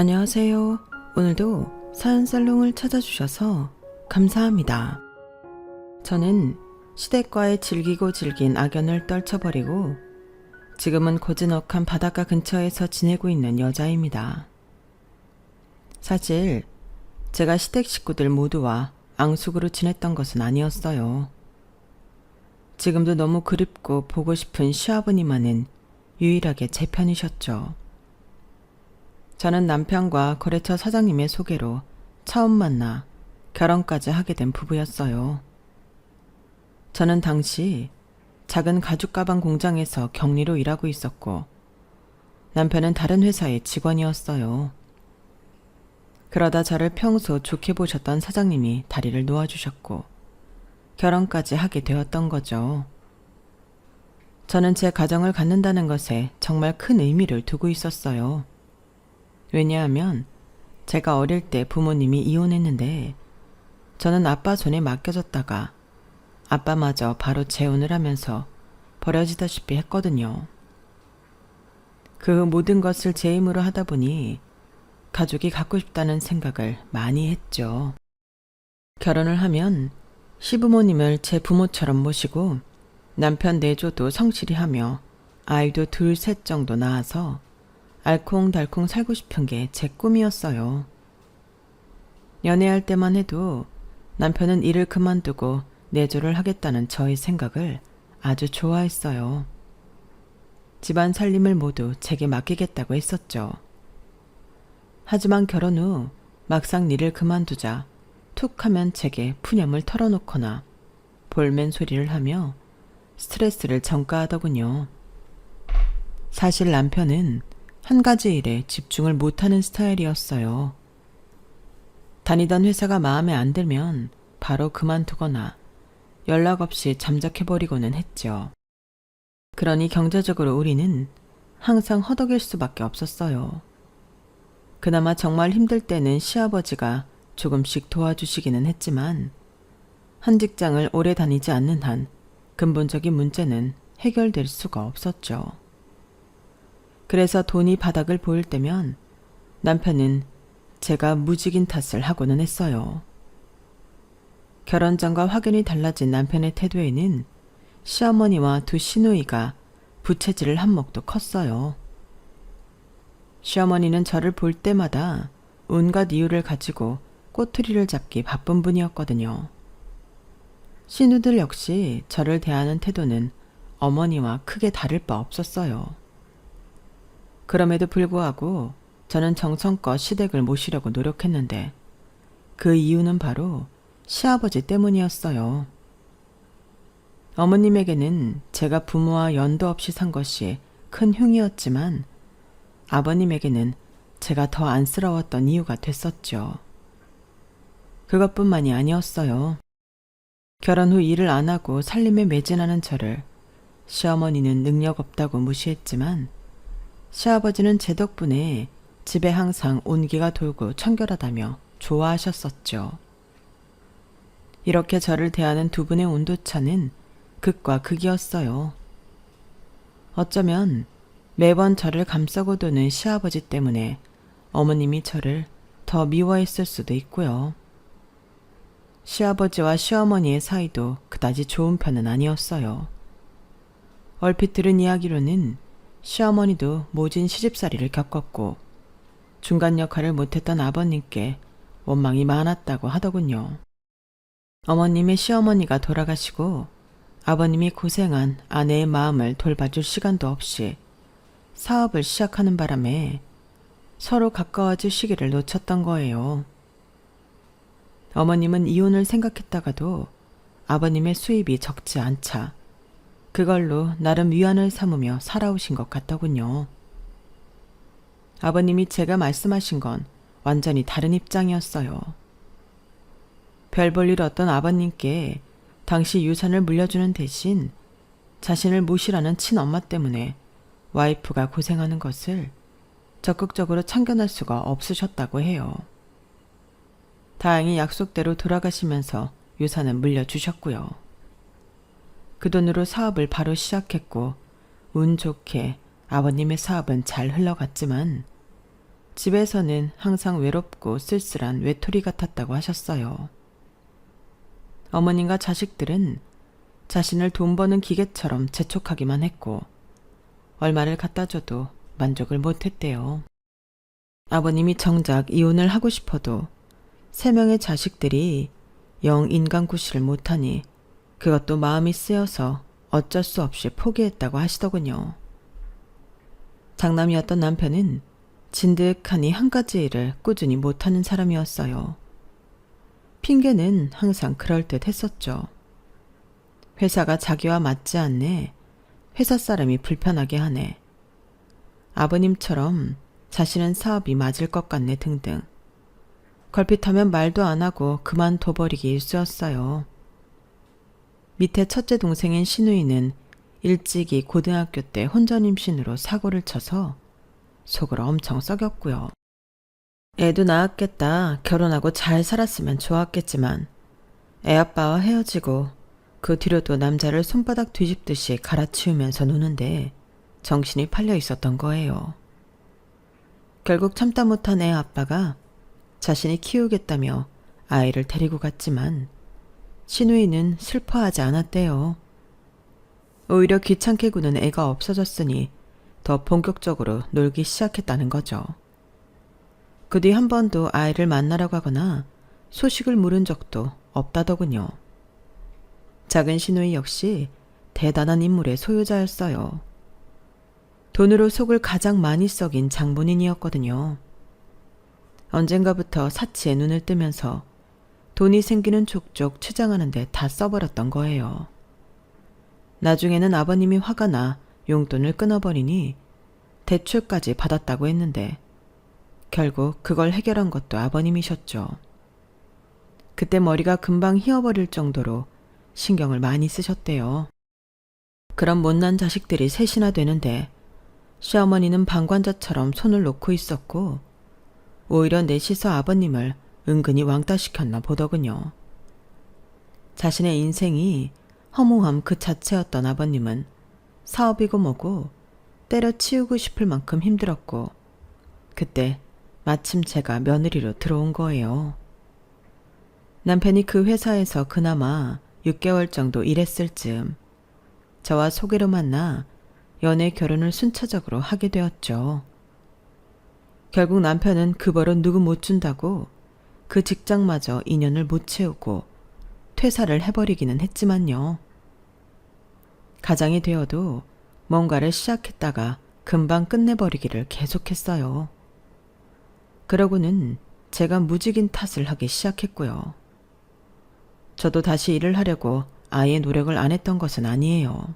안녕하세요. 오늘도 사연살롱을 찾아주셔서 감사합니다. 저는 시댁과의 질기고 질긴 악연을 떨쳐버리고 지금은 고즈넉한 바닷가 근처에서 지내고 있는 여자입니다. 사실 제가 시댁 식구들 모두와 앙숙으로 지냈던 것은 아니었어요. 지금도 너무 그립고 보고 싶은 시아버님만은 유일하게 제 편이셨죠. 저는 남편과 거래처 사장님의 소개로 처음 만나 결혼까지 하게 된 부부였어요. 저는 당시 작은 가죽 가방 공장에서 격리로 일하고 있었고 남편은 다른 회사의 직원이었어요. 그러다 저를 평소 좋게 보셨던 사장님이 다리를 놓아주셨고 결혼까지 하게 되었던 거죠. 저는 제 가정을 갖는다는 것에 정말 큰 의미를 두고 있었어요. 왜냐하면 제가 어릴 때 부모님이 이혼했는데 저는 아빠 손에 맡겨졌다가 아빠마저 바로 재혼을 하면서 버려지다시피 했거든요. 그 모든 것을 제 힘으로 하다 보니 가족이 갖고 싶다는 생각을 많이 했죠. 결혼을 하면 시부모님을 제 부모처럼 모시고 남편 내조도 성실히 하며 아이도 둘, 셋 정도 낳아서 알콩달콩 살고 싶은 게 제 꿈이었어요. 연애할 때만 해도 남편은 일을 그만두고 내조를 하겠다는 저의 생각을 아주 좋아했어요. 집안 살림을 모두 제게 맡기겠다고 했었죠. 하지만 결혼 후 막상 일을 그만두자 툭 하면 제게 푸념을 털어놓거나 볼멘 소리를 하며 스트레스를 전가하더군요. 사실 남편은 한 가지 일에 집중을 못하는 스타일이었어요. 다니던 회사가 마음에 안 들면 바로 그만두거나 연락 없이 잠적해버리고는 했죠. 그러니 경제적으로 우리는 항상 허덕일 수밖에 없었어요. 그나마 정말 힘들 때는 시아버지가 조금씩 도와주시기는 했지만 한 직장을 오래 다니지 않는 한 근본적인 문제는 해결될 수가 없었죠. 그래서 돈이 바닥을 보일 때면 남편은 제가 무직인 탓을 하고는 했어요. 결혼 전과 확연히 달라진 남편의 태도에는 시어머니와 두 시누이가 부채질을 한 몫도 컸어요. 시어머니는 저를 볼 때마다 온갖 이유를 가지고 꼬투리를 잡기 바쁜 분이었거든요. 시누들 역시 저를 대하는 태도는 어머니와 크게 다를 바 없었어요. 그럼에도 불구하고 저는 정성껏 시댁을 모시려고 노력했는데 그 이유는 바로 시아버지 때문이었어요. 어머님에게는 제가 부모와 연도 없이 산 것이 큰 흉이었지만 아버님에게는 제가 더 안쓰러웠던 이유가 됐었죠. 그것뿐만이 아니었어요. 결혼 후 일을 안 하고 살림에 매진하는 저를 시어머니는 능력 없다고 무시했지만 시아버지는 제 덕분에 집에 항상 온기가 돌고 청결하다며 좋아하셨었죠. 이렇게 저를 대하는 두 분의 온도차는 극과 극이었어요. 어쩌면 매번 저를 감싸고 도는 시아버지 때문에 어머님이 저를 더 미워했을 수도 있고요. 시아버지와 시어머니의 사이도 그다지 좋은 편은 아니었어요. 얼핏 들은 이야기로는 시어머니도 모진 시집살이를 겪었고 중간 역할을 못했던 아버님께 원망이 많았다고 하더군요. 어머님의 시어머니가 돌아가시고 아버님이 고생한 아내의 마음을 돌봐줄 시간도 없이 사업을 시작하는 바람에 서로 가까워질 시기를 놓쳤던 거예요. 어머님은 이혼을 생각했다가도 아버님의 수입이 적지 않자 그걸로 나름 위안을 삼으며 살아오신 것 같더군요. 아버님이 제가 말씀하신 건 완전히 다른 입장이었어요. 별 볼 일 없던 아버님께 당시 유산을 물려주는 대신 자신을 모시라는 친엄마 때문에 와이프가 고생하는 것을 적극적으로 참견할 수가 없으셨다고 해요. 다행히 약속대로 돌아가시면서 유산은 물려주셨고요. 그 돈으로 사업을 바로 시작했고 운 좋게 아버님의 사업은 잘 흘러갔지만 집에서는 항상 외롭고 쓸쓸한 외톨이 같았다고 하셨어요. 어머님과 자식들은 자신을 돈 버는 기계처럼 재촉하기만 했고 얼마를 갖다 줘도 만족을 못했대요. 아버님이 정작 이혼을 하고 싶어도 3명의 자식들이 영 인간구실을 못하니 그것도 마음이 쓰여서 어쩔 수 없이 포기했다고 하시더군요. 장남이었던 남편은 진득하니 한 가지 일을 꾸준히 못하는 사람이었어요. 핑계는 항상 그럴듯 했었죠. 회사가 자기와 맞지 않네. 회사 사람이 불편하게 하네. 아버님처럼 자신은 사업이 맞을 것 같네 등등. 걸핏하면 말도 안 하고 그만둬버리기 일쑤였어요. 밑에 첫째 동생인 신우이는 일찍이 고등학교 때 혼전 임신으로 사고를 쳐서 속으로 엄청 썩였고요. 애도 낳았겠다. 결혼하고 잘 살았으면 좋았겠지만 애아빠와 헤어지고 그 뒤로도 남자를 손바닥 뒤집듯이 갈아치우면서 노는데 정신이 팔려 있었던 거예요. 결국 참다 못한 애 아빠가 자신이 키우겠다며 아이를 데리고 갔지만 신우이는 슬퍼하지 않았대요. 오히려 귀찮게 구는 애가 없어졌으니 더 본격적으로 놀기 시작했다는 거죠. 그 뒤 한 번도 아이를 만나러 가거나 소식을 물은 적도 없다더군요. 작은 신우이 역시 대단한 인물의 소유자였어요. 돈으로 속을 가장 많이 썩인 장본인이었거든요. 언젠가부터 사치에 눈을 뜨면서 돈이 생기는 족족 취장하는데 다 써버렸던 거예요. 나중에는 아버님이 화가 나 용돈을 끊어버리니 대출까지 받았다고 했는데 결국 그걸 해결한 것도 아버님이셨죠. 그때 머리가 금방 휘어버릴 정도로 신경을 많이 쓰셨대요. 그런 못난 자식들이 셋이나 되는데 시어머니는 방관자처럼 손을 놓고 있었고 오히려 넷이서 아버님을 은근히 왕따시켰나 보더군요. 자신의 인생이 허무함 그 자체였던 아버님은 사업이고 뭐고 때려치우고 싶을 만큼 힘들었고 그때 마침 제가 며느리로 들어온 거예요. 남편이 그 회사에서 그나마 6개월 정도 일했을 즈음 저와 소개로 만나 연애 결혼을 순차적으로 하게 되었죠. 결국 남편은 그 벌은 누구 못 준다고 그 직장마저 인연을 못 채우고 퇴사를 해버리기는 했지만요. 가장이 되어도 뭔가를 시작했다가 금방 끝내버리기를 계속했어요. 그러고는 제가 무직인 탓을 하기 시작했고요. 저도 다시 일을 하려고 아예 노력을 안 했던 것은 아니에요.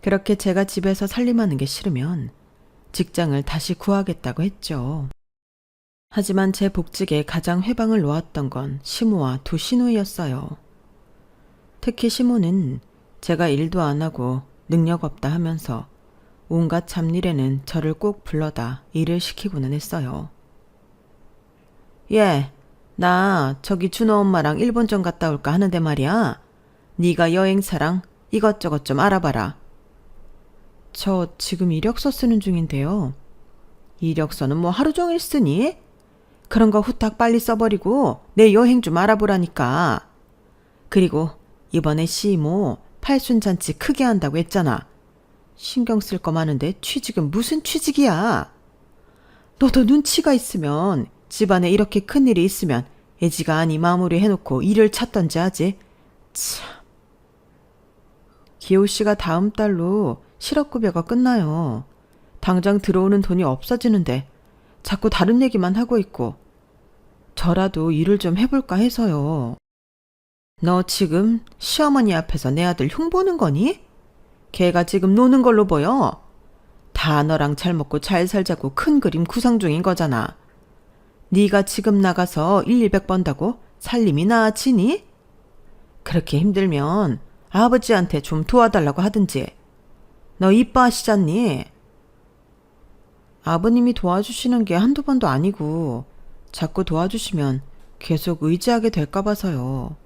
그렇게 제가 집에서 살림하는 게 싫으면 직장을 다시 구하겠다고 했죠. 하지만 제 복직에 가장 회방을 놓았던 건 시모와 두 신우이였어요. 특히 시모는 제가 일도 안 하고 능력 없다 하면서 온갖 잡일에는 저를 꼭 불러다 일을 시키고는 했어요. 예, 나 저기 준호 엄마랑 일본 좀 갔다 올까 하는데 말이야. 네가 여행사랑 이것저것 좀 알아봐라. 저 지금 이력서 쓰는 중인데요. 이력서는 뭐 하루 종일 쓰니? 그런 거 후딱 빨리 써버리고 내 여행 좀 알아보라니까. 그리고 이번에 시모 팔순잔치 크게 한다고 했잖아. 신경 쓸 거 많은데 취직은 무슨 취직이야. 너도 눈치가 있으면 집안에 이렇게 큰일이 있으면 애지가 아니 마무리 해놓고 일을 찾던지 하지. 참. 기호 씨가 다음 달로 실업급여가 끝나요. 당장 들어오는 돈이 없어지는데 자꾸 다른 얘기만 하고 있고 저라도 일을 좀 해볼까 해서요. 너 지금 시어머니 앞에서 내 아들 흉보는 거니? 걔가 지금 노는 걸로 보여. 다 너랑 잘 먹고 잘 살자고 큰 그림 구상 중인 거잖아. 네가 지금 나가서 1,200 번다고 살림이 나아지니? 그렇게 힘들면 아버지한테 좀 도와달라고 하든지. 너 이뻐하시잖니? 아버님이 도와주시는 게 한두 번도 아니고 자꾸 도와주시면 계속 의지하게 될까 봐서요.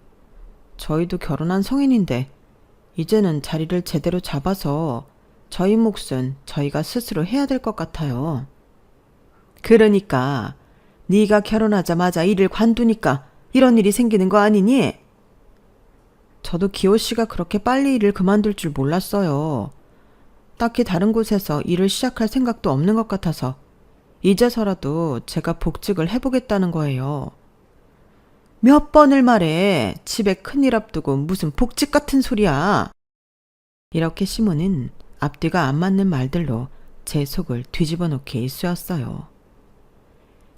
저희도 결혼한 성인인데 이제는 자리를 제대로 잡아서 저희 몫은 저희가 스스로 해야 될 것 같아요. 그러니까 네가 결혼하자마자 일을 관두니까 이런 일이 생기는 거 아니니? 저도 기호 씨가 그렇게 빨리 일을 그만둘 줄 몰랐어요. 딱히 다른 곳에서 일을 시작할 생각도 없는 것 같아서 이제서라도 제가 복직을 해보겠다는 거예요. 몇 번을 말해. 집에 큰일 앞두고 무슨 복직 같은 소리야. 이렇게 시몬은 앞뒤가 안 맞는 말들로 제 속을 뒤집어 놓기 일쑤였어요.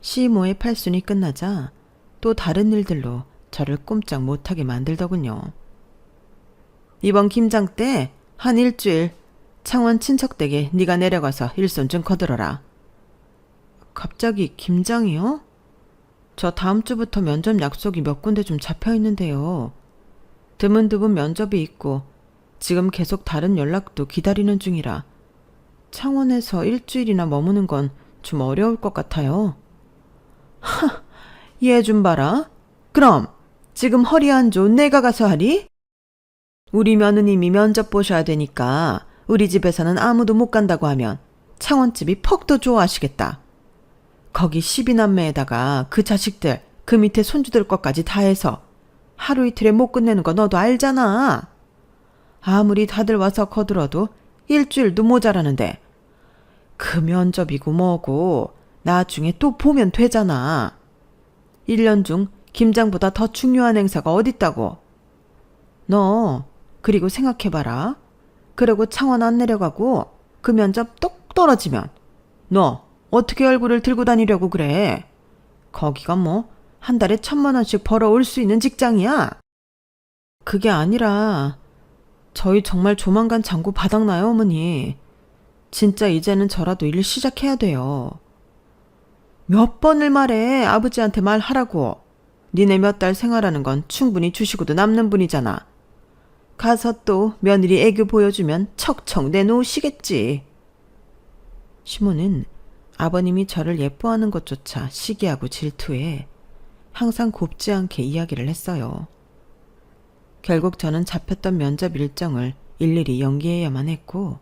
시모의 팔순이 끝나자 또 다른 일들로 저를 꼼짝 못하게 만들더군요. 이번 김장 때 한 일주일 창원 친척 댁에 네가 내려가서 일손 좀 거들어라. 갑자기 김장이요? 저 다음 주부터 면접 약속이 몇 군데 좀 잡혀 있는데요. 드문드문 면접이 있고 지금 계속 다른 연락도 기다리는 중이라 창원에서 일주일이나 머무는 건 좀 어려울 것 같아요. 하, 얘 좀 봐라. 그럼 지금 허리 안 좋은 내가 가서 하리? 우리 며느님이 면접 보셔야 되니까 우리 집에서는 아무도 못 간다고 하면 창원집이 퍽 더 좋아하시겠다. 거기 12남매에다가 그 자식들, 그 밑에 손주들 것까지 다 해서 하루 이틀에 못 끝내는 거 너도 알잖아. 아무리 다들 와서 거들어도 일주일도 모자라는데 그 면접이고 뭐고 나중에 또 보면 되잖아. 1년 중 김장보다 더 중요한 행사가 어딨다고. 너 그리고 생각해봐라. 그러고 창원 안 내려가고 그 면접 똑 떨어지면 너 어떻게 얼굴을 들고 다니려고 그래? 거기가 뭐 한 달에 1,000만 원씩 벌어올 수 있는 직장이야? 그게 아니라 저희 정말 조만간 장고 바닥나요, 어머니. 진짜 이제는 저라도 일 시작해야 돼요. 몇 번을 말해. 아버지한테 말하라고. 니네 몇 달 생활하는 건 충분히 주시고도 남는 분이잖아. 가서 또 며느리 애교 보여주면 척척 내놓으시겠지. 시모는 아버님이 저를 예뻐하는 것조차 시기하고 질투해 항상 곱지 않게 이야기를 했어요. 결국 저는 잡혔던 면접 일정을 일일이 연기해야만 했고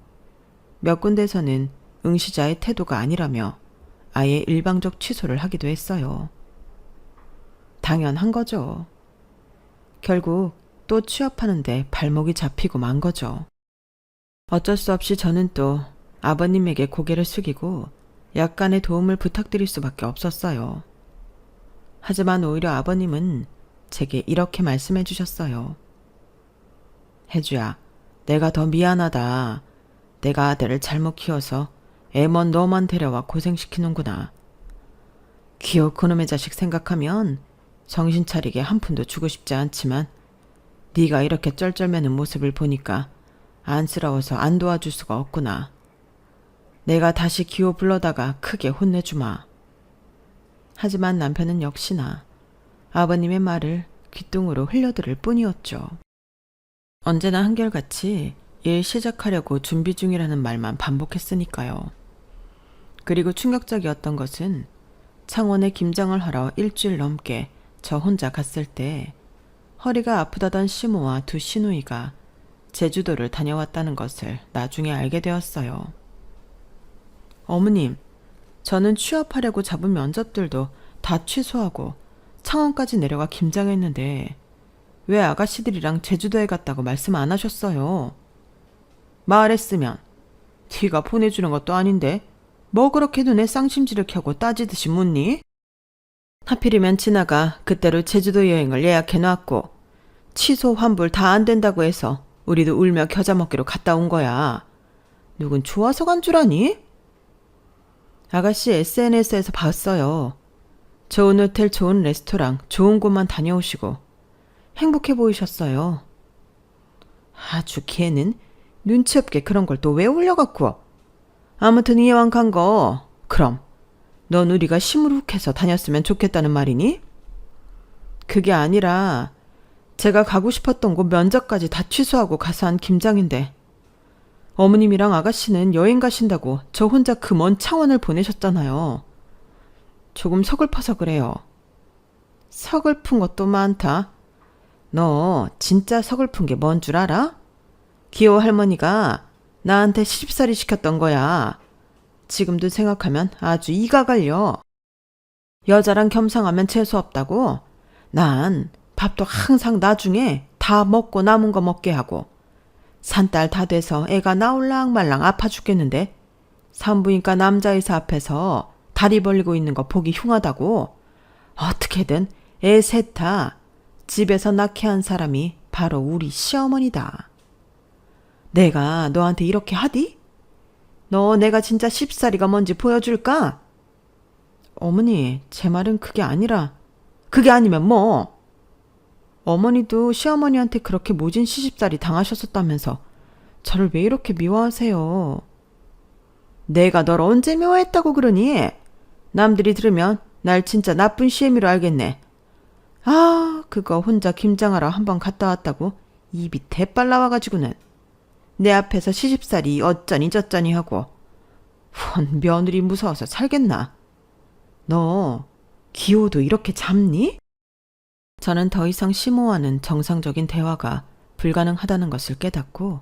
몇 군데서는 응시자의 태도가 아니라며 아예 일방적 취소를 하기도 했어요. 당연한 거죠. 결국 또 취업하는데 발목이 잡히고 만 거죠. 어쩔 수 없이 저는 또 아버님에게 고개를 숙이고 약간의 도움을 부탁드릴 수밖에 없었어요. 하지만 오히려 아버님은 제게 이렇게 말씀해 주셨어요. 혜주야, 내가 더 미안하다. 내가 아들을 잘못 키워서 애먼 너만 데려와 고생시키는구나. 기어 그놈의 자식 생각하면 정신 차리게 한 푼도 주고 싶지 않지만 네가 이렇게 쩔쩔매는 모습을 보니까 안쓰러워서 안 도와줄 수가 없구나. 내가 다시 기호 불러다가 크게 혼내주마. 하지만 남편은 역시나 아버님의 말을 귓등으로 흘려들을 뿐이었죠. 언제나 한결같이 일 시작하려고 준비 중이라는 말만 반복했으니까요. 그리고 충격적이었던 것은 창원에 김장을 하러 일주일 넘게 저 혼자 갔을 때 허리가 아프다던 시모와 두 시누이가 제주도를 다녀왔다는 것을 나중에 알게 되었어요. 어머님, 저는 취업하려고 잡은 면접들도 다 취소하고 창원까지 내려가 김장했는데 왜 아가씨들이랑 제주도에 갔다고 말씀 안 하셨어요? 말했으면 뒤가 보내주는 것도 아닌데 뭐 그렇게 눈에 쌍심지를 켜고 따지듯이 묻니? 하필이면 진아가 그때로 제주도 여행을 예약해놨고 취소 환불 다 안 된다고 해서 우리도 울며 겨자 먹기로 갔다 온 거야. 누군 좋아서 간 줄 아니? 아가씨 SNS에서 봤어요. 좋은 호텔, 좋은 레스토랑, 좋은 곳만 다녀오시고 행복해 보이셨어요. 아주 걔는 눈치 없게 그런 걸 또 왜 올려갖고. 아무튼 이왕 간 거 그럼 넌 우리가 시무룩해서 다녔으면 좋겠다는 말이니? 그게 아니라 제가 가고 싶었던 곳 면접까지 다 취소하고 가서 한 김장인데 어머님이랑 아가씨는 여행 가신다고 저 혼자 그 먼 창원을 보내셨잖아요. 조금 서글퍼서 그래요. 서글픈 것도 많다. 너 진짜 서글픈 게 뭔 줄 알아? 기호 할머니가 나한테 시집살이 시켰던 거야. 지금도 생각하면 아주 이가 갈려. 여자랑 겸상하면 재수없다고? 난 밥도 항상 나중에 다 먹고 남은 거 먹게 하고, 산딸 다 돼서 애가 나올랑 말랑 아파 죽겠는데 산부인과 남자의사 앞에서 다리 벌리고 있는 거 보기 흉하다고? 어떻게든 애 셋 다 집에서 낳게 한 사람이 바로 우리 시어머니다. 내가 너한테 이렇게 하디? 너 내가 진짜 쉽사리가 뭔지 보여줄까? 어머니, 제 말은 그게 아니라. 그게 아니면 뭐? 어머니도 시어머니한테 그렇게 모진 시집살이 당하셨었다면서 저를 왜 이렇게 미워하세요? 내가 널 언제 미워했다고 그러니? 남들이 들으면 날 진짜 나쁜 시애미로 알겠네. 아, 그거 혼자 김장하러 한번 갔다 왔다고 입이 대빨 나와가지고는 내 앞에서 시집살이 어쩌니 저쩌니 하고. 원 며느리 무서워서 살겠나? 너 기호도 이렇게 잡니? 저는 더 이상 시모와는 정상적인 대화가 불가능하다는 것을 깨닫고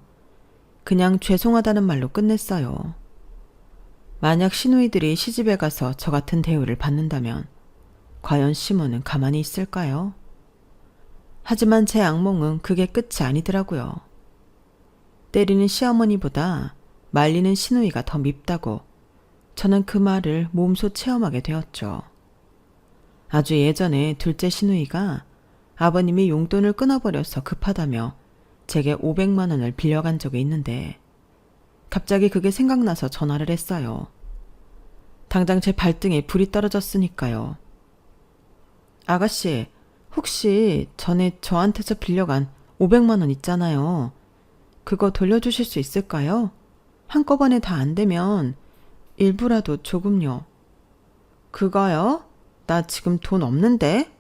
그냥 죄송하다는 말로 끝냈어요. 만약 시누이들이 시집에 가서 저 같은 대우를 받는다면 과연 시모는 가만히 있을까요? 하지만 제 악몽은 그게 끝이 아니더라고요. 때리는 시어머니보다 말리는 시누이가 더 밉다고 저는 그 말을 몸소 체험하게 되었죠. 아주 예전에 둘째 시누이가 아버님이 용돈을 끊어버려서 급하다며 제게 500만 원을 빌려간 적이 있는데 갑자기 그게 생각나서 전화를 했어요. 당장 제 발등에 불이 떨어졌으니까요. 아가씨, 혹시 전에 저한테서 빌려간 500만 원 있잖아요. 그거 돌려주실 수 있을까요? 한꺼번에 다 안 되면 일부라도 조금요. 그거요? 나 지금 돈 없는데?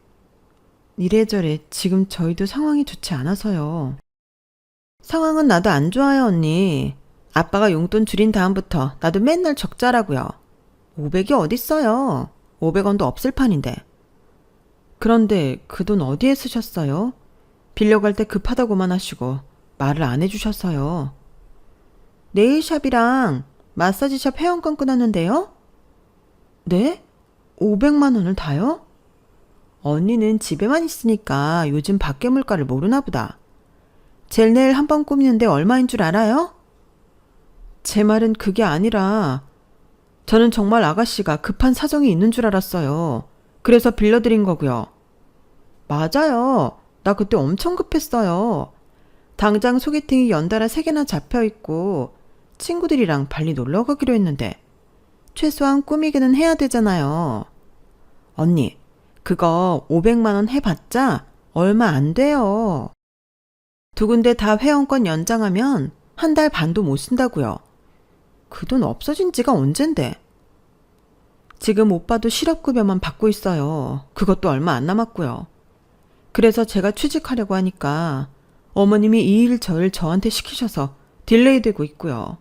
이래저래 지금 저희도 상황이 좋지 않아서요. 상황은 나도 안 좋아요, 언니. 아빠가 용돈 줄인 다음부터 나도 맨날 적자라고요. 500이 어딨어요. 500원도 없을 판인데. 그런데 그 돈 어디에 쓰셨어요? 빌려갈 때 급하다고만 하시고 말을 안 해주셨어요. 네일샵이랑 마사지샵 회원권 끊었는데요? 네? 500만 원을 다요? 언니는 집에만 있으니까 요즘 밖에 물가를 모르나 보다. 젤네일 한 번 꾸미는데 얼마인 줄 알아요? 제 말은 그게 아니라 저는 정말 아가씨가 급한 사정이 있는 줄 알았어요. 그래서 빌려드린 거고요. 맞아요. 나 그때 엄청 급했어요. 당장 소개팅이 연달아 3개나 잡혀있고 친구들이랑 발리 놀러 가기로 했는데 최소한 꾸미기는 해야 되잖아요. 언니, 그거 500만 원 해봤자 얼마 안 돼요. 2군데 다 회원권 연장하면 1달 반도 못 쓴다고요. 그 돈 없어진 지가 언젠데. 지금 오빠도 실업급여만 받고 있어요. 그것도 얼마 안 남았고요. 그래서 제가 취직하려고 하니까 어머님이 이 일 저 일 저한테 시키셔서 딜레이 되고 있고요.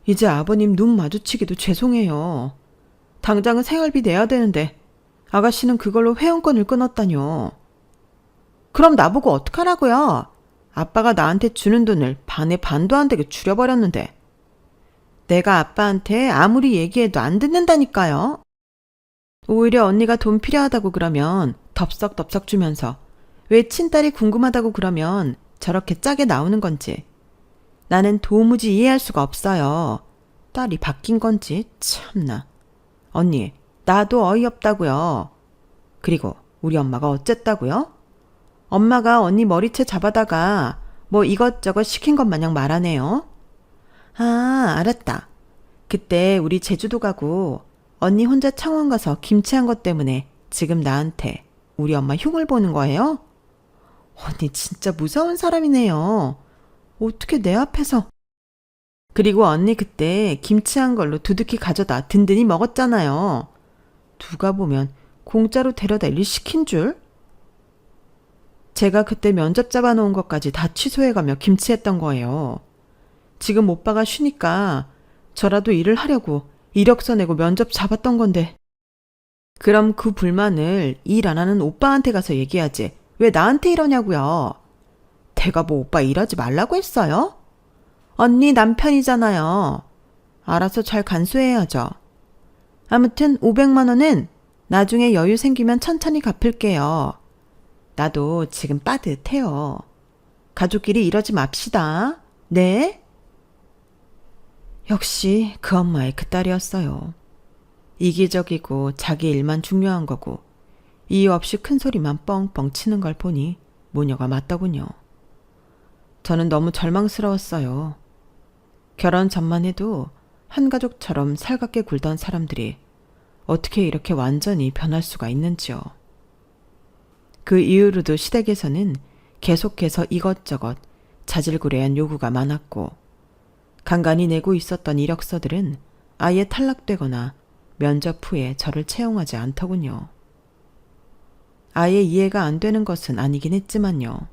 이제 아버님 눈 마주치기도 죄송해요. 당장은 생활비 내야 되는데 아가씨는 그걸로 회원권을 끊었다뇨. 그럼 나보고 어떡하라고요? 아빠가 나한테 주는 돈을 반에 반도 안 되게 줄여버렸는데. 내가 아빠한테 아무리 얘기해도 안 듣는다니까요. 오히려 언니가 돈 필요하다고 그러면 덥석덥석 주면서 왜 친딸이 궁금하다고 그러면 저렇게 짜게 나오는 건지 나는 도무지 이해할 수가 없어요. 딸이 바뀐 건지 참나. 언니, 나도 어이없다고요. 그리고 우리 엄마가 어쨌다고요? 엄마가 언니 머리채 잡아다가 뭐 이것저것 시킨 것 마냥 말하네요. 아, 알았다. 그때 우리 제주도 가고 언니 혼자 창원 가서 김치한 것 때문에 지금 나한테 우리 엄마 흉을 보는 거예요? 언니 진짜 무서운 사람이네요. 어떻게 내 앞에서. 그리고 언니 그때 김치한 걸로 두둑히 가져다 든든히 먹었잖아요. 누가 보면 공짜로 데려다 일 시킨 줄? 제가 그때 면접 잡아놓은 것까지 다 취소해가며 김치했던 거예요. 지금 오빠가 쉬니까 저라도 일을 하려고 이력서 내고 면접 잡았던 건데. 그럼 그 불만을 일 안 하는 오빠한테 가서 얘기하지. 왜 나한테 이러냐고요. 내가 뭐 오빠 일하지 말라고 했어요? 언니 남편이잖아요. 알아서 잘 간수해야죠. 아무튼 500만 원은 나중에 여유 생기면 천천히 갚을게요. 나도 지금 빠듯해요. 가족끼리 이러지 맙시다. 네? 역시 그 엄마의 그 딸이었어요. 이기적이고 자기 일만 중요한 거고 이유 없이 큰 소리만 뻥뻥 치는 걸 보니 모녀가 맞더군요. 저는 너무 절망스러웠어요. 결혼 전만 해도 한 가족처럼 살갑게 굴던 사람들이 어떻게 이렇게 완전히 변할 수가 있는지요. 그 이후로도 시댁에서는 계속해서 이것저것 자질구레한 요구가 많았고 간간히 내고 있었던 이력서들은 아예 탈락되거나 면접 후에 저를 채용하지 않더군요. 아예 이해가 안 되는 것은 아니긴 했지만요.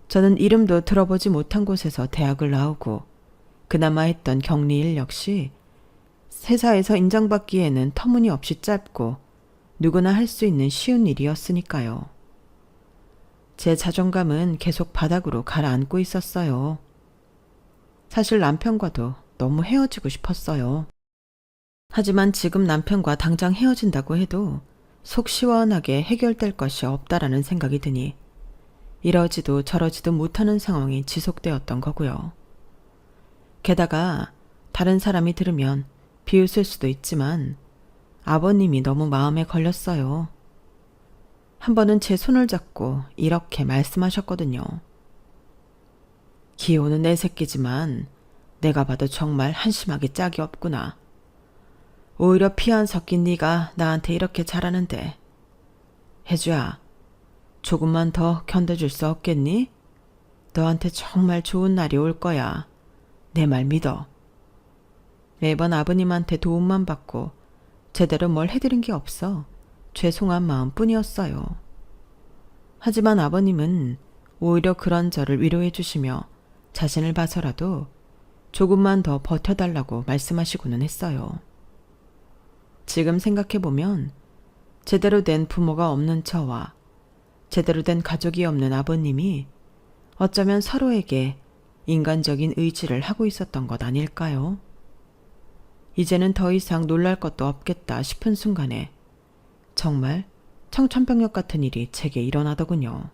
저는 이름도 들어보지 못한 곳에서 대학을 나오고 그나마 했던 격리일 역시 회사에서 인정받기에는 터무니없이 짧고 누구나 할 수 있는 쉬운 일이었으니까요. 제 자존감은 계속 바닥으로 가라앉고 있었어요. 사실 남편과도 너무 헤어지고 싶었어요. 하지만 지금 남편과 당장 헤어진다고 해도 속 시원하게 해결될 것이 없다라는 생각이 드니 이러지도 저러지도 못하는 상황이 지속되었던 거고요. 게다가 다른 사람이 들으면 비웃을 수도 있지만 아버님이 너무 마음에 걸렸어요. 한 번은 제 손을 잡고 이렇게 말씀하셨거든요. 기호는 내 새끼지만 내가 봐도 정말 한심하게 짝이 없구나. 오히려 피 안 섞인 네가 나한테 이렇게 잘하는데. 혜주야, 조금만 더 견뎌줄 수 없겠니? 너한테 정말 좋은 날이 올 거야. 내 말 믿어. 매번 아버님한테 도움만 받고 제대로 뭘 해드린 게 없어 죄송한 마음뿐이었어요. 하지만 아버님은 오히려 그런 저를 위로해 주시며 자신을 봐서라도 조금만 더 버텨달라고 말씀하시고는 했어요. 지금 생각해보면 제대로 된 부모가 없는 저와 제대로 된 가족이 없는 아버님이 어쩌면 서로에게 인간적인 의지를 하고 있었던 것 아닐까요? 이제는 더 이상 놀랄 것도 없겠다 싶은 순간에 정말 청천벽력 같은 일이 제게 일어나더군요.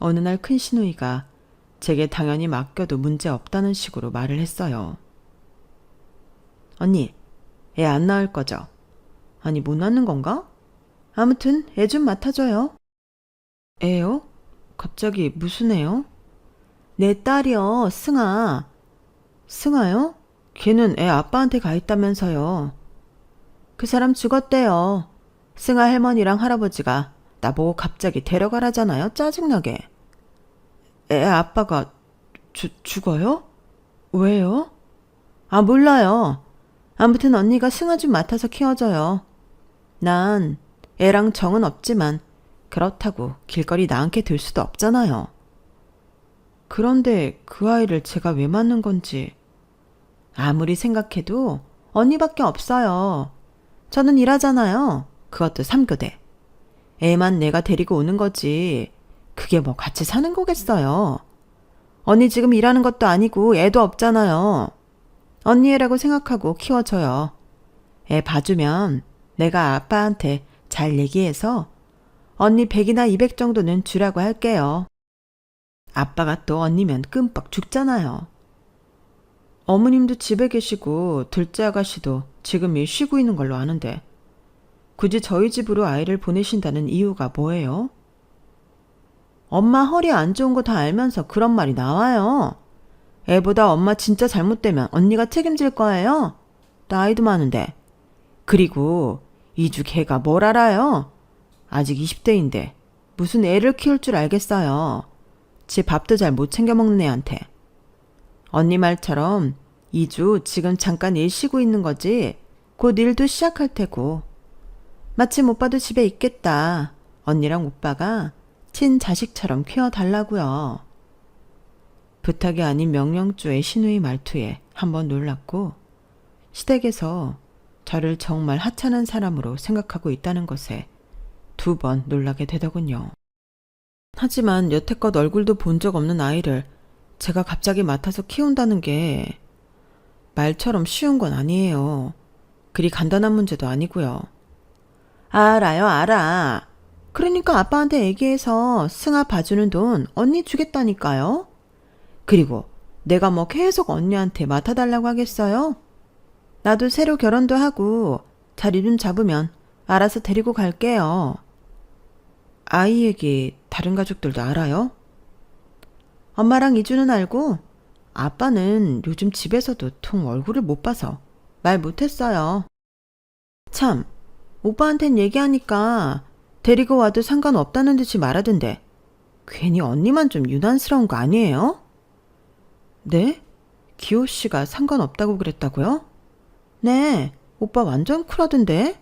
어느 날 큰 시누이가 제게 당연히 맡겨도 문제 없다는 식으로 말을 했어요. 언니, 애 안 낳을 거죠? 아니, 못 낳는 건가? 아무튼 애 좀 맡아줘요. 애요? 갑자기 무슨 애요? 내 딸이요, 승아. 승아요? 걔는 애 아빠한테 가 있다면서요. 그 사람 죽었대요. 승아 할머니랑 할아버지가 나보고 갑자기 데려가라잖아요. 짜증나게. 애 아빠가 죽어요? 왜요? 아, 몰라요. 아무튼 언니가 승아 좀 맡아서 키워줘요. 난 애랑 정은 없지만 그렇다고 길거리 나앉게 들 수도 없잖아요. 그런데 그 아이를 제가 왜 맡는 건지. 아무리 생각해도 언니밖에 없어요. 저는 일하잖아요. 그것도 3교대. 애만 내가 데리고 오는 거지. 그게 뭐 같이 사는 거겠어요. 언니 지금 일하는 것도 아니고 애도 없잖아요. 언니 애라고 생각하고 키워줘요. 애 봐주면 내가 아빠한테 잘 얘기해서 언니 100이나 200 정도는 주라고 할게요. 아빠가 또 언니면 끔뻑 죽잖아요. 어머님도 집에 계시고 둘째 아가씨도 지금 일 쉬고 있는 걸로 아는데 굳이 저희 집으로 아이를 보내신다는 이유가 뭐예요? 엄마 허리 안 좋은 거 다 알면서 그런 말이 나와요. 애보다 엄마 진짜 잘못되면 언니가 책임질 거예요. 나이도 많은데. 그리고 이주 걔가 뭘 알아요? 아직 20대인데 무슨 애를 키울 줄 알겠어요. 지 밥도 잘 못 챙겨 먹는 애한테. 언니 말처럼 이주 지금 잠깐 일 쉬고 있는 거지 곧 일도 시작할 테고. 마침 오빠도 집에 있겠다. 언니랑 오빠가 친자식처럼 키워달라고요. 부탁이 아닌 명령조의 시누이 말투에 한번 놀랐고 시댁에서 저를 정말 하찮은 사람으로 생각하고 있다는 것에 2번 놀라게 되더군요. 하지만 여태껏 얼굴도 본 적 없는 아이를 제가 갑자기 맡아서 키운다는 게 말처럼 쉬운 건 아니에요. 그리 간단한 문제도 아니고요. 알아요, 알아. 그러니까 아빠한테 얘기해서 승아 봐주는 돈 언니 주겠다니까요. 그리고 내가 뭐 계속 언니한테 맡아달라고 하겠어요? 나도 새로 결혼도 하고 자리 좀 잡으면 알아서 데리고 갈게요. 아이 얘기 다른 가족들도 알아요? 엄마랑 이주는 알고 아빠는 요즘 집에서도 통 얼굴을 못 봐서 말 못했어요. 참, 오빠한텐 얘기하니까 데리고 와도 상관없다는 듯이 말하던데 괜히 언니만 좀 유난스러운 거 아니에요? 네? 기호 씨가 상관없다고 그랬다고요? 네, 오빠 완전 쿨하던데?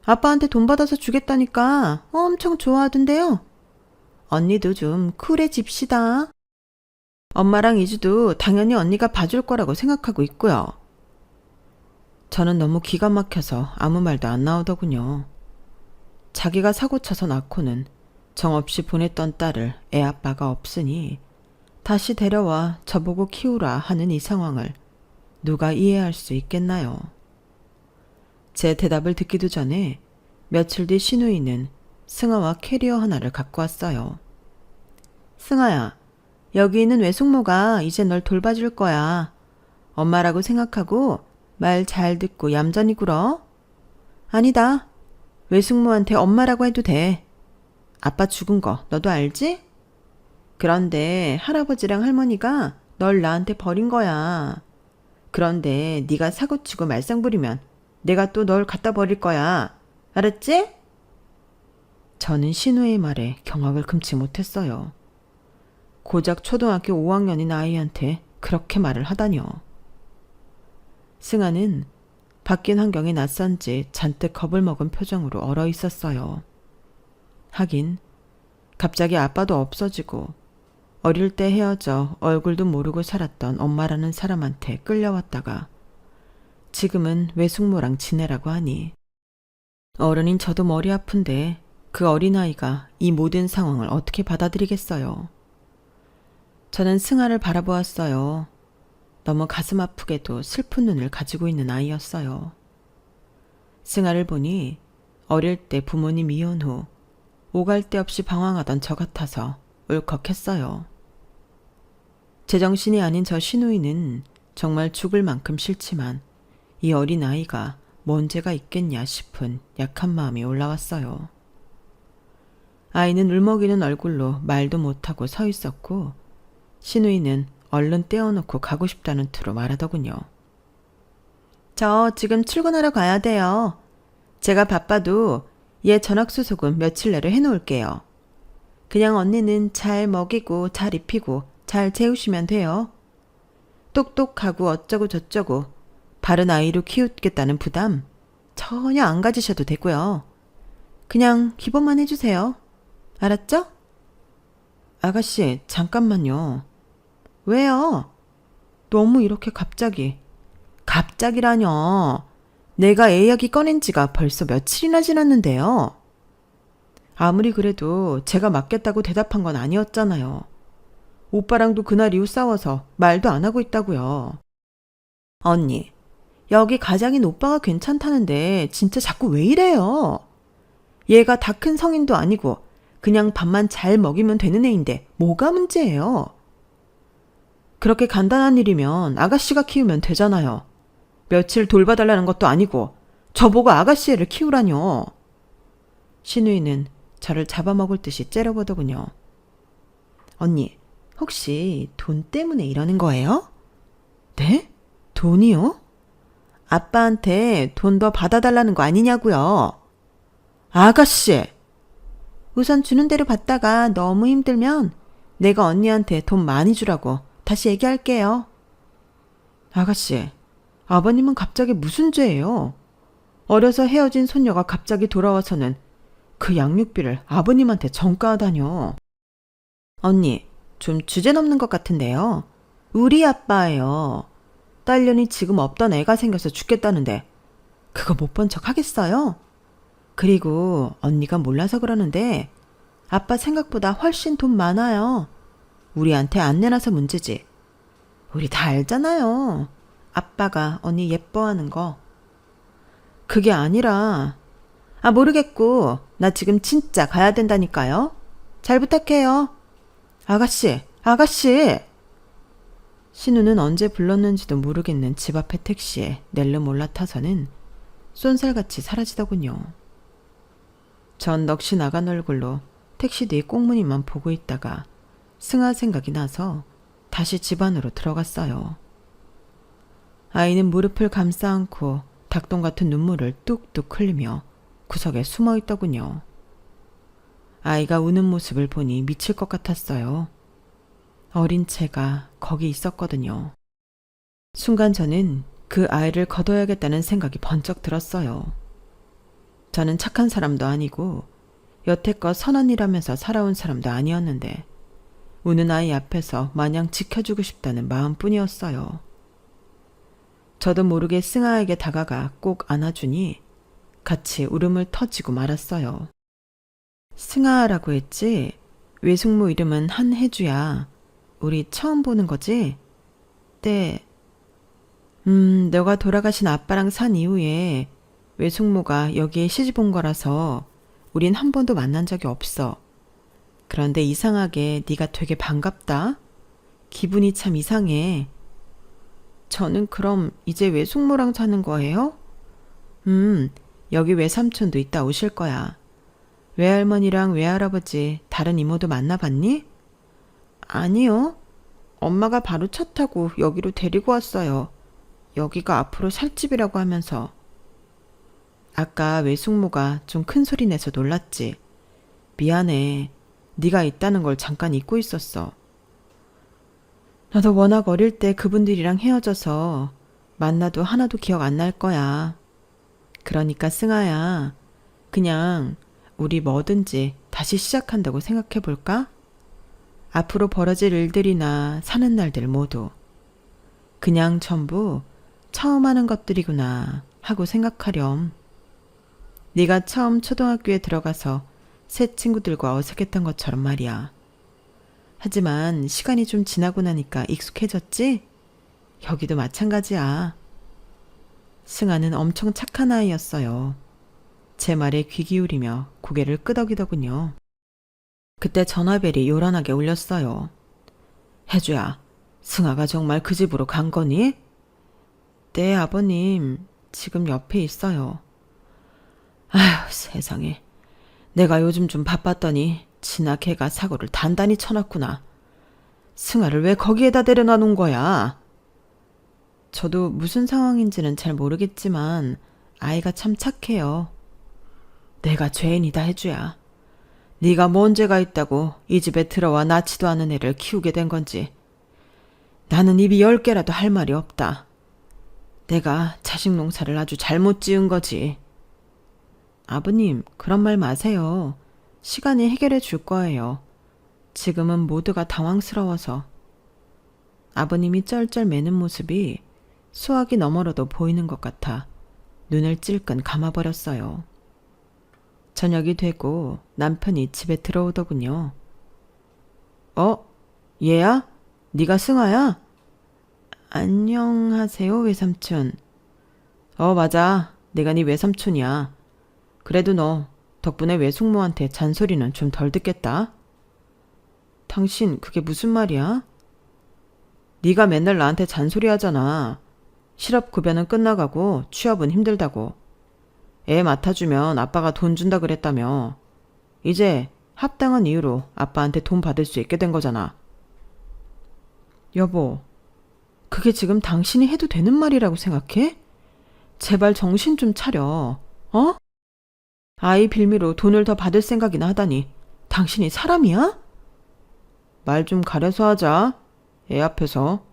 아빠한테 돈 받아서 주겠다니까 엄청 좋아하던데요. 언니도 좀 쿨해집시다. 엄마랑 이주도 당연히 언니가 봐줄 거라고 생각하고 있고요. 저는 너무 기가 막혀서 아무 말도 안 나오더군요. 자기가 사고쳐서 낳고는 정없이 보냈던 딸을 애 아빠가 없으니 다시 데려와 저보고 키우라 하는 이 상황을 누가 이해할 수 있겠나요? 제 대답을 듣기도 전에 며칠 뒤 시누이는 승아와 캐리어 하나를 갖고 왔어요. 승아야, 여기 있는 외숙모가 이제 널 돌봐줄 거야. 엄마라고 생각하고 말 잘 듣고 얌전히 굴어. 아니다. 외숙모한테 엄마라고 해도 돼. 아빠 죽은 거 너도 알지? 그런데 할아버지랑 할머니가 널 나한테 버린 거야. 그런데 네가 사고치고 말썽 부리면 내가 또 널 갖다 버릴 거야. 알았지? 저는 신우의 말에 경악을 금치 못했어요. 고작 초등학교 5학년인 아이한테 그렇게 말을 하다뇨. 승아는 바뀐 환경에 낯선지 잔뜩 겁을 먹은 표정으로 얼어 있었어요. 하긴 갑자기 아빠도 없어지고 어릴 때 헤어져 얼굴도 모르고 살았던 엄마라는 사람한테 끌려왔다가 지금은 외숙모랑 지내라고 하니 어른인 저도 머리 아픈데 그 어린아이가 이 모든 상황을 어떻게 받아들이겠어요. 저는 승아를 바라보았어요. 너무 가슴 아프게도 슬픈 눈을 가지고 있는 아이였어요. 승아를 보니 어릴 때 부모님 이혼 후 오갈 데 없이 방황하던 저 같아서 울컥했어요. 제정신이 아닌 저 시누이는 정말 죽을 만큼 싫지만 이 어린 아이가 뭔 죄가 있겠냐 싶은 약한 마음이 올라왔어요. 아이는 울먹이는 얼굴로 말도 못하고 서 있었고 시누이는 얼른 떼어놓고 가고 싶다는 투로 말하더군요. 저 지금 출근하러 가야 돼요. 제가 바빠도 얘 전학수속은 며칠 내로 해놓을게요. 그냥 언니는 잘 먹이고 잘 입히고 잘 재우시면 돼요. 똑똑하고 어쩌고 저쩌고 바른 아이로 키우겠다는 부담 전혀 안 가지셔도 되고요. 그냥 기본만 해주세요. 알았죠? 아가씨, 잠깐만요. 왜요? 너무 이렇게 갑자기. 갑자기라뇨. 내가 애 이야기 꺼낸 지가 벌써 며칠이나 지났는데요. 아무리 그래도 제가 맞겠다고 대답한 건 아니었잖아요. 오빠랑도 그날 이후 싸워서 말도 안 하고 있다고요. 언니, 여기 가장인 오빠가 괜찮다는데 진짜 자꾸 왜 이래요? 얘가 다 큰 성인도 아니고 그냥 밥만 잘 먹이면 되는 애인데 뭐가 문제예요? 그렇게 간단한 일이면 아가씨가 키우면 되잖아요. 며칠 돌봐달라는 것도 아니고 저보고 아가씨 애를 키우라뇨. 신우이는 저를 잡아먹을 듯이 째려보더군요. 언니, 혹시 돈 때문에 이러는 거예요? 네? 돈이요? 아빠한테 돈 더 받아달라는 거 아니냐고요. 아가씨! 우선 주는 대로 받다가 너무 힘들면 내가 언니한테 돈 많이 주라고 다시 얘기할게요. 아가씨, 아버님은 갑자기 무슨 죄예요? 어려서 헤어진 손녀가 갑자기 돌아와서는 그 양육비를 아버님한테 전가하다뇨. 언니, 좀 주제넘는 것 같은데요. 우리 아빠예요. 딸년이 지금 없던 애가 생겨서 죽겠다는데 그거 못 본 척 하겠어요? 그리고 언니가 몰라서 그러는데 아빠 생각보다 훨씬 돈 많아요. 우리한테 안 내놔서 문제지. 우리 다 알잖아요. 아빠가 언니 예뻐하는 거. 그게 아니라, 모르겠고, 나 지금 진짜 가야 된다니까요. 잘 부탁해요. 아가씨, 아가씨! 신우는 언제 불렀는지도 모르겠는 집 앞의 택시에 낼름 올라타서는 쏜살같이 사라지더군요. 전 넋이 나간 얼굴로 택시 뒤 꽁무니만 보고 있다가 승아 생각이 나서 다시 집 안으로 들어갔어요. 아이는 무릎을 감싸 안고 닭똥 같은 눈물을 뚝뚝 흘리며 구석에 숨어 있더군요. 아이가 우는 모습을 보니 미칠 것 같았어요. 어린 채가 거기 있었거든요. 순간 저는 그 아이를 거둬야겠다는 생각이 번쩍 들었어요. 저는 착한 사람도 아니고 여태껏 선한 일하면서 살아온 사람도 아니었는데 우는 아이 앞에서 마냥 지켜주고 싶다는 마음뿐이었어요. 저도 모르게 승아에게 다가가 꼭 안아주니 같이 울음을 터지고 말았어요. 승아라고 했지? 외숙모 이름은 한혜주야. 우리 처음 보는 거지? 네. 너가 돌아가신 아빠랑 산 이후에 외숙모가 여기에 시집 온 거라서 우린 한 번도 만난 적이 없어. 그런데 이상하게 네가 되게 반갑다. 기분이 참 이상해. 저는 그럼 이제 외숙모랑 사는 거예요? 여기 외삼촌도 이따 오실 거야. 외할머니랑 외할아버지 다른 이모도 만나봤니? 아니요. 엄마가 바로 차 타고 여기로 데리고 왔어요. 여기가 앞으로 살 집이라고 하면서. 아까 외숙모가 좀 큰 소리 내서 놀랐지. 미안해. 네가 있다는 걸 잠깐 잊고 있었어. 나도 워낙 어릴 때 그분들이랑 헤어져서 만나도 하나도 기억 안 날 거야. 그러니까 승아야, 그냥 우리 뭐든지 다시 시작한다고 생각해 볼까? 앞으로 벌어질 일들이나 사는 날들 모두 그냥 전부 처음 하는 것들이구나 하고 생각하렴. 네가 처음 초등학교에 들어가서 새 친구들과 어색했던 것처럼 말이야. 하지만 시간이 좀 지나고 나니까 익숙해졌지? 여기도 마찬가지야. 승아는 엄청 착한 아이였어요. 제 말에 귀 기울이며 고개를 끄덕이더군요. 그때 전화벨이 요란하게 울렸어요. 혜주야, 승아가 정말 그 집으로 간 거니? 네, 아버님. 지금 옆에 있어요. 아휴, 세상에. 내가 요즘 좀 바빴더니 지나 걔가 사고를 단단히 쳐놨구나. 승아를 왜 거기에다 데려다 놓은 거야? 저도 무슨 상황인지는 잘 모르겠지만 아이가 참 착해요. 내가 죄인이다, 혜주야. 네가 뭔 죄가 있다고 이 집에 들어와 낳지도 않은 애를 키우게 된 건지. 나는 입이 10개라도 할 말이 없다. 내가 자식 농사를 아주 잘못 지은 거지. 아버님, 그런 말 마세요. 시간이 해결해 줄 거예요. 지금은 모두가 당황스러워서. 아버님이 쩔쩔 매는 모습이 수화기 너머로도 보이는 것 같아 눈을 찔끔 감아버렸어요. 저녁이 되고 남편이 집에 들어오더군요. 얘야? 네가 승아야? 안녕하세요, 외삼촌. 맞아. 내가 네 외삼촌이야. 그래도 너 덕분에 외숙모한테 잔소리는 좀 덜 듣겠다. 당신 그게 무슨 말이야? 네가 맨날 나한테 잔소리 하잖아. 실업급여는 끝나가고 취업은 힘들다고. 애 맡아주면 아빠가 돈 준다 그랬다며. 이제 합당한 이유로 아빠한테 돈 받을 수 있게 된 거잖아. 여보, 그게 지금 당신이 해도 되는 말이라고 생각해? 제발 정신 좀 차려. 아이 빌미로 돈을 더 받을 생각이나 하다니 당신이 사람이야? 말 좀 가려서 하자. 애 앞에서.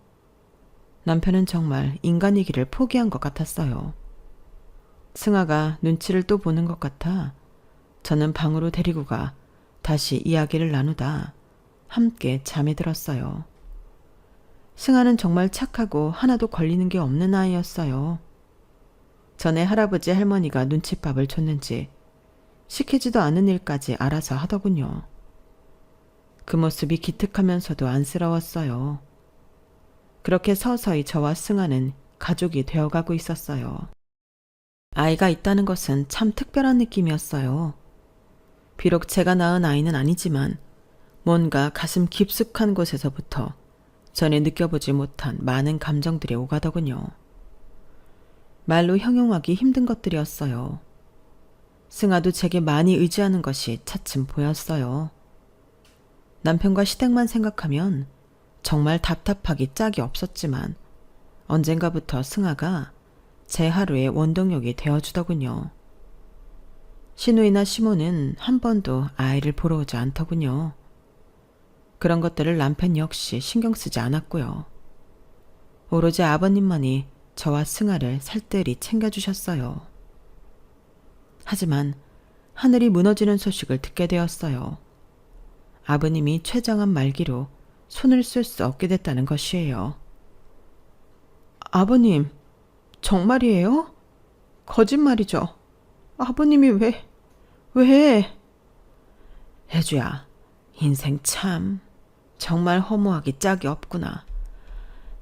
남편은 정말 인간이기를 포기한 것 같았어요. 승아가 눈치를 또 보는 것 같아 저는 방으로 데리고 가 다시 이야기를 나누다 함께 잠에 들었어요. 승아는 정말 착하고 하나도 걸리는 게 없는 아이였어요. 전에 할아버지 할머니가 눈칫밥을 줬는지 시키지도 않은 일까지 알아서 하더군요. 그 모습이 기특하면서도 안쓰러웠어요. 그렇게 서서히 저와 승아는 가족이 되어가고 있었어요. 아이가 있다는 것은 참 특별한 느낌이었어요. 비록 제가 낳은 아이는 아니지만 뭔가 가슴 깊숙한 곳에서부터 전에 느껴보지 못한 많은 감정들이 오가더군요. 말로 형용하기 힘든 것들이었어요. 승아도 제게 많이 의지하는 것이 차츰 보였어요. 남편과 시댁만 생각하면 정말 답답하기 짝이 없었지만 언젠가부터 승아가 제 하루의 원동력이 되어주더군요. 시누이나 시모는 한 번도 아이를 보러 오지 않더군요. 그런 것들을 남편 역시 신경 쓰지 않았고요. 오로지 아버님만이 저와 승아를 살뜰히 챙겨주셨어요. 하지만 하늘이 무너지는 소식을 듣게 되었어요. 아버님이 췌장암 말기로 손을 쓸 수 없게 됐다는 것이에요. 아버님, 정말이에요? 거짓말이죠. 아버님이 왜? 혜주야, 인생 참 정말 허무하기 짝이 없구나.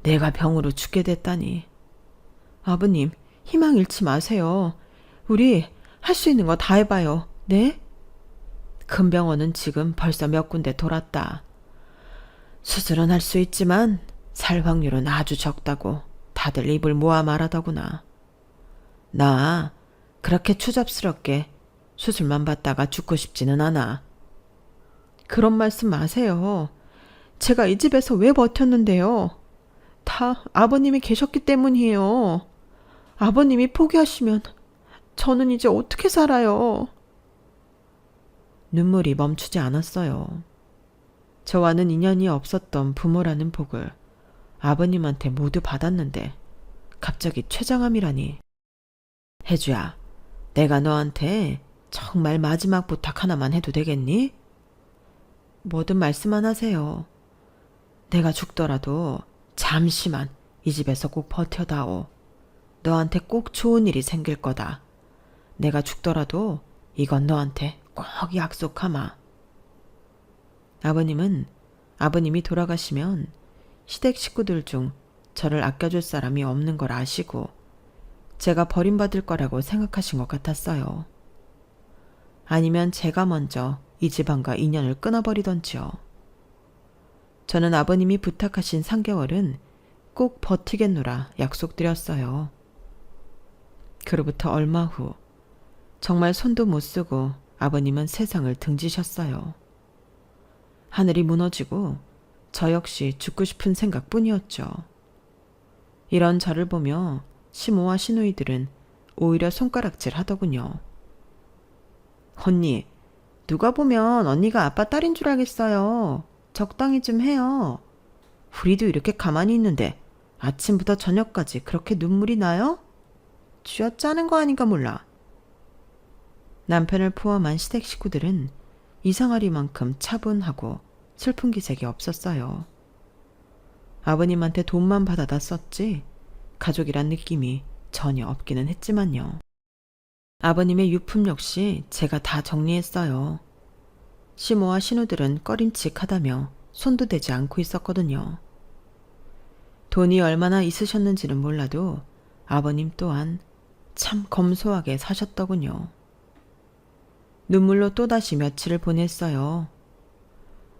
내가 병으로 죽게 됐다니. 아버님, 희망 잃지 마세요. 우리 할 수 있는 거 다 해봐요. 네? 큰 병원은 지금 벌써 몇 군데 돌았다. 수술은 할 수 있지만 살 확률은 아주 적다고 다들 입을 모아 말하더구나. 나 그렇게 추잡스럽게 수술만 받다가 죽고 싶지는 않아. 그런 말씀 마세요. 제가 이 집에서 왜 버텼는데요. 다 아버님이 계셨기 때문이에요. 아버님이 포기하시면 저는 이제 어떻게 살아요? 눈물이 멈추지 않았어요. 저와는 인연이 없었던 부모라는 복을 아버님한테 모두 받았는데 갑자기 췌장암이라니. 혜주야, 내가 너한테 정말 마지막 부탁 하나만 해도 되겠니? 뭐든 말씀만 하세요. 내가 죽더라도 잠시만 이 집에서 꼭 버텨다오. 너한테 꼭 좋은 일이 생길 거다. 내가 죽더라도 이건 너한테 꼭 약속하마. 아버님은 아버님이 돌아가시면 시댁 식구들 중 저를 아껴줄 사람이 없는 걸 아시고 제가 버림받을 거라고 생각하신 것 같았어요. 아니면 제가 먼저 이 집안과 인연을 끊어버리던지요. 저는 아버님이 부탁하신 3개월은 꼭 버티겠노라 약속드렸어요. 그로부터 얼마 후 정말 손도 못 쓰고 아버님은 세상을 등지셨어요. 하늘이 무너지고 저 역시 죽고 싶은 생각뿐이었죠. 이런 저를 보며 시모와 시누이들은 오히려 손가락질 하더군요. 언니, 누가 보면 언니가 아빠 딸인 줄 알겠어요. 적당히 좀 해요. 우리도 이렇게 가만히 있는데 아침부터 저녁까지 그렇게 눈물이 나요? 쥐어짜는 거 아닌가 몰라. 남편을 포함한 시댁 식구들은 이상하리만큼 차분하고 슬픈 기색이 없었어요. 아버님한테 돈만 받아다 썼지 가족이란 느낌이 전혀 없기는 했지만요. 아버님의 유품 역시 제가 다 정리했어요. 시모와 신우들은 꺼림칙하다며 손도 대지 않고 있었거든요. 돈이 얼마나 있으셨는지는 몰라도 아버님 또한 참 검소하게 사셨더군요. 눈물로 또다시 며칠을 보냈어요.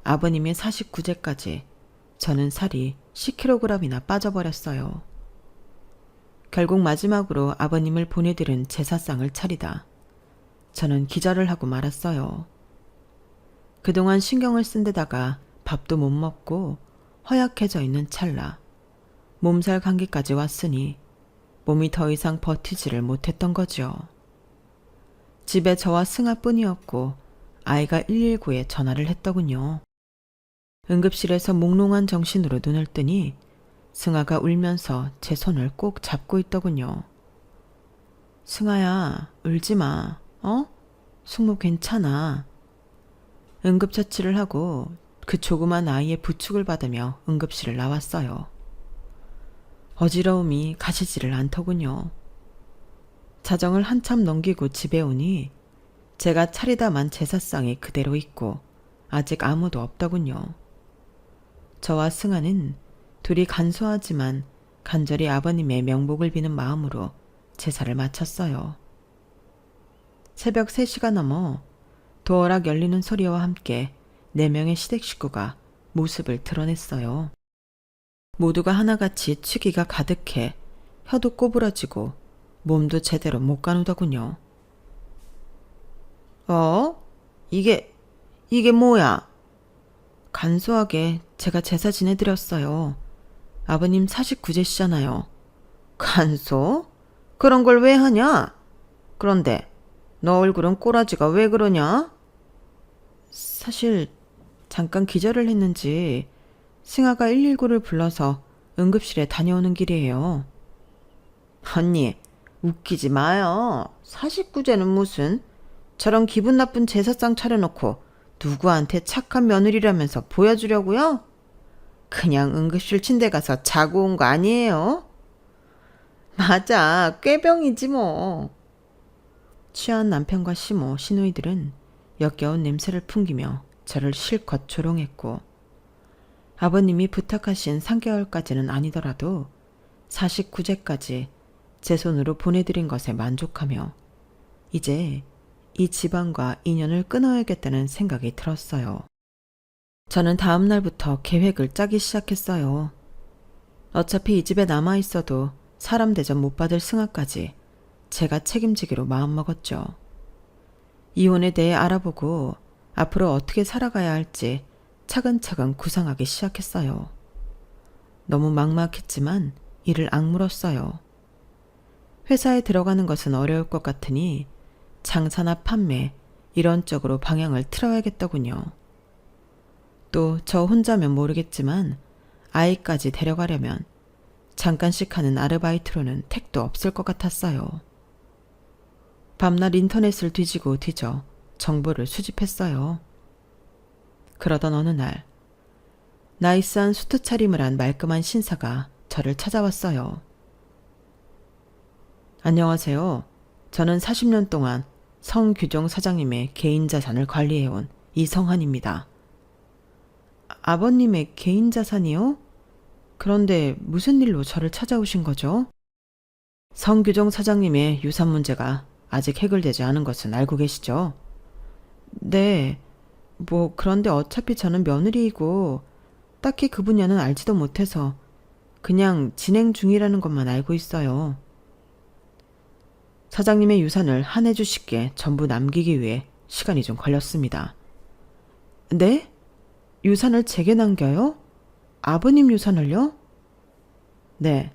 아버님의 49제까지 저는 살이 10kg이나 빠져버렸어요. 결국 마지막으로 아버님을 보내드린 제사상을 차리다 저는 기절을 하고 말았어요. 그동안 신경을 쓴 데다가 밥도 못 먹고 허약해져 있는 찰나 몸살 감기까지 왔으니 몸이 더 이상 버티지를 못했던 거죠. 집에 저와 승아뿐이었고 아이가 119에 전화를 했더군요. 응급실에서 몽롱한 정신으로 눈을 뜨니 승아가 울면서 제 손을 꼭 잡고 있더군요. 승아야, 울지 마. 숙모 괜찮아. 응급처치를 하고 그 조그만 아이의 부축을 받으며 응급실을 나왔어요. 어지러움이 가시지를 않더군요. 자정을 한참 넘기고 집에 오니 제가 차리다만 제사상이 그대로 있고 아직 아무도 없더군요. 저와 승아는 둘이 간소하지만 간절히 아버님의 명복을 비는 마음으로 제사를 마쳤어요. 새벽 3시가 넘어 도어락 열리는 소리와 함께 4명의 시댁 식구가 모습을 드러냈어요. 모두가 하나같이 취기가 가득해 혀도 꼬부러지고 몸도 제대로 못 가누더군요. 이게 뭐야? 간소하게 제가 제사 지내드렸어요. 아버님 49제시잖아요. 간소? 그런 걸 왜 하냐? 그런데 너 얼굴은 꼬라지가 왜 그러냐? 사실 잠깐 기절을 했는지 승아가 119를 불러서 응급실에 다녀오는 길이에요. 언니, 웃기지 마요. 49제는 무슨? 저런 기분 나쁜 제사상 차려놓고 누구한테 착한 며느리라면서 보여주려고요? 그냥 응급실 침대 가서 자고 온 거 아니에요? 맞아, 꾀병이지 뭐. 취한 남편과 시모, 시누이들은 역겨운 냄새를 풍기며 저를 실컷 조롱했고, 아버님이 부탁하신 3개월까지는 아니더라도 49제까지 제 손으로 보내드린 것에 만족하며 이제 이 집안과 인연을 끊어야겠다는 생각이 들었어요. 저는 다음 날부터 계획을 짜기 시작했어요. 어차피 이 집에 남아있어도 사람 대접 못 받을 승아까지 제가 책임지기로 마음먹었죠. 이혼에 대해 알아보고 앞으로 어떻게 살아가야 할지 차근차근 구상하기 시작했어요. 너무 막막했지만 이를 악물었어요. 회사에 들어가는 것은 어려울 것 같으니 장사나 판매 이런 쪽으로 방향을 틀어야겠더군요. 또 저 혼자면 모르겠지만 아이까지 데려가려면 잠깐씩 하는 아르바이트로는 택도 없을 것 같았어요. 밤낮 인터넷을 뒤지고 뒤져 정보를 수집했어요. 그러던 어느 날 나이스한 수트 차림을 한 말끔한 신사가 저를 찾아왔어요. 안녕하세요. 저는 40년 동안 성규종 사장님의 개인 자산을 관리해온 이성한입니다. 아버님의 개인 자산이요? 그런데 무슨 일로 저를 찾아오신 거죠? 성규종 사장님의 유산 문제가 아직 해결되지 않은 것은 알고 계시죠? 네. 그런데 어차피 저는 며느리이고 딱히 그 분야는 알지도 못해서 그냥 진행 중이라는 것만 알고 있어요. 사장님의 유산을 한혜주 씨께 전부 남기기 위해 시간이 좀 걸렸습니다. 네? 유산을 제게 남겨요? 아버님 유산을요? 네.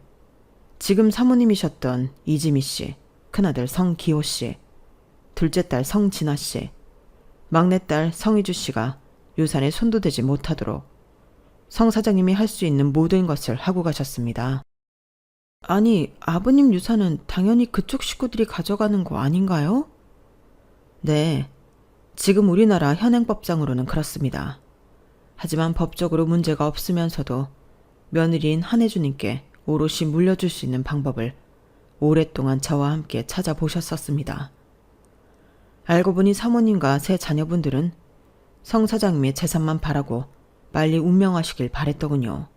지금 사모님이셨던 이지미 씨, 큰아들 성기호 씨, 둘째 딸 성진아 씨, 막내딸 성희주 씨가 유산에 손도 대지 못하도록 성 사장님이 할 수 있는 모든 것을 하고 가셨습니다. 아니, 아버님 유산은 당연히 그쪽 식구들이 가져가는 거 아닌가요? 네, 지금 우리나라 현행법상으로는 그렇습니다. 하지만 법적으로 문제가 없으면서도 며느리인 한혜주님께 오롯이 물려줄 수 있는 방법을 오랫동안 저와 함께 찾아보셨었습니다. 알고 보니 사모님과 세 자녀분들은 성 사장님의 재산만 바라고 빨리 운명하시길 바랬더군요.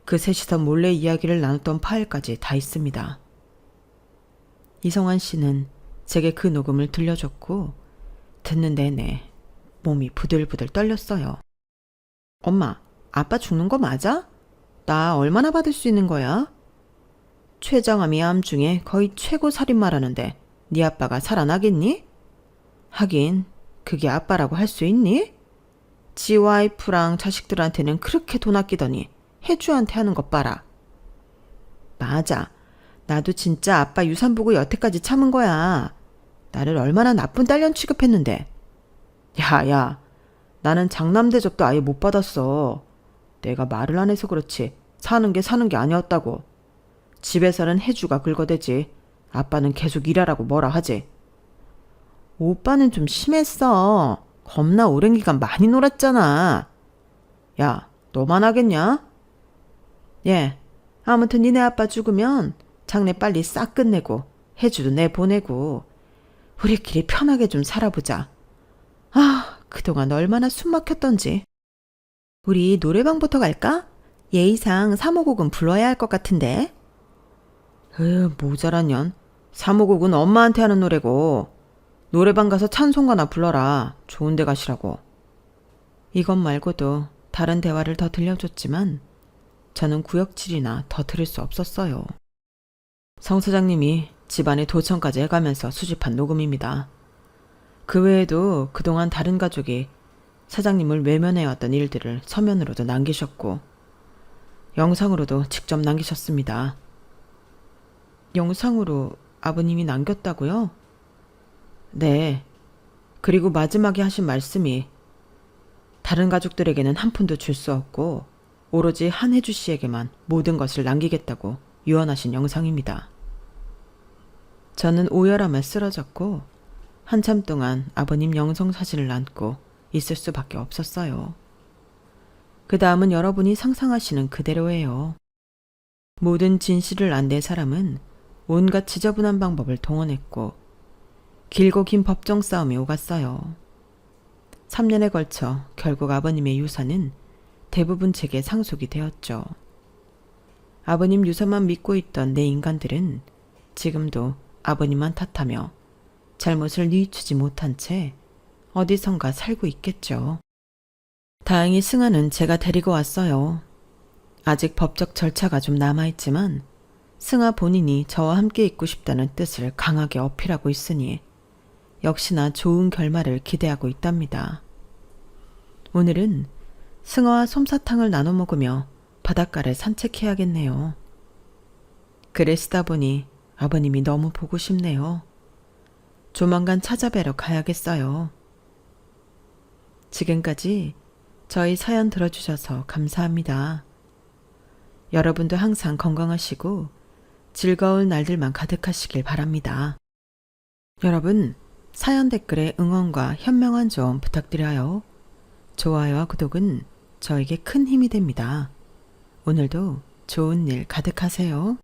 그 셋이서 몰래 이야기를 나눴던 파일까지 다 있습니다. 이성한 씨는 제게 그 녹음을 들려줬고 듣는 내내 몸이 부들부들 떨렸어요. 엄마, 아빠 죽는 거 맞아? 나 얼마나 받을 수 있는 거야? 최정암이 암 중에 거의 최고 살인마라는데 네 아빠가 살아나겠니? 하긴 그게 아빠라고 할 수 있니? 지 와이프랑 자식들한테는 그렇게 돈 아끼더니 혜주한테 하는 것 봐라. 맞아. 나도 진짜 아빠 유산 보고 여태까지 참은 거야. 나를 얼마나 나쁜 딸년 취급했는데. 야, 나는 장남 대접도 아예 못 받았어. 내가 말을 안 해서 그렇지 사는 게 아니었다고. 집에서는 혜주가 긁어대지. 아빠는 계속 일하라고 뭐라 하지. 오빠는 좀 심했어. 겁나 오랜 기간 많이 놀았잖아. 야, 너만 하겠냐? 예, 아무튼 니네 아빠 죽으면 장례 빨리 싹 끝내고 혜주도 내보내고 우리끼리 편하게 좀 살아보자. 아, 그동안 얼마나 숨 막혔던지. 우리 노래방부터 갈까? 예의상 사모곡은 불러야 할 것 같은데? 모자란 년. 사모곡은 엄마한테 하는 노래고 노래방 가서 찬송가나 불러라. 좋은 데 가시라고. 이것 말고도 다른 대화를 더 들려줬지만 저는 구역질이나 더 들을 수 없었어요. 성 사장님이 집안에 도청까지 해가면서 수집한 녹음입니다. 그 외에도 그동안 다른 가족이 사장님을 외면해왔던 일들을 서면으로도 남기셨고 영상으로도 직접 남기셨습니다. 영상으로 아버님이 남겼다고요? 네. 그리고 마지막에 하신 말씀이 다른 가족들에게는 한 푼도 줄 수 없고 오로지 한혜주 씨에게만 모든 것을 남기겠다고 유언하신 영상입니다. 저는 오열함에 쓰러졌고 한참 동안 아버님 영상 사진을 안고 있을 수밖에 없었어요. 그 다음은 여러분이 상상하시는 그대로예요. 모든 진실을 안 낸 사람은 온갖 지저분한 방법을 동원했고 길고 긴 법정 싸움이 오갔어요. 3년에 걸쳐 결국 아버님의 유산은 대부분 제게 상속이 되었죠. 아버님 유산만 믿고 있던 내 인간들은 지금도 아버님만 탓하며 잘못을 뉘우치지 못한 채 어디선가 살고 있겠죠. 다행히 승아는 제가 데리고 왔어요. 아직 법적 절차가 좀 남아있지만 승아 본인이 저와 함께 있고 싶다는 뜻을 강하게 어필하고 있으니 역시나 좋은 결말을 기대하고 있답니다. 오늘은 승아와 솜사탕을 나눠 먹으며 바닷가를 산책해야겠네요. 글을 쓰다 보니 아버님이 너무 보고 싶네요. 조만간 찾아뵈러 가야겠어요. 지금까지 저희 사연 들어주셔서 감사합니다. 여러분도 항상 건강하시고 즐거운 날들만 가득하시길 바랍니다. 여러분, 사연 댓글에 응원과 현명한 조언 부탁드려요. 좋아요와 구독은 저에게 큰 힘이 됩니다. 오늘도 좋은 일 가득하세요.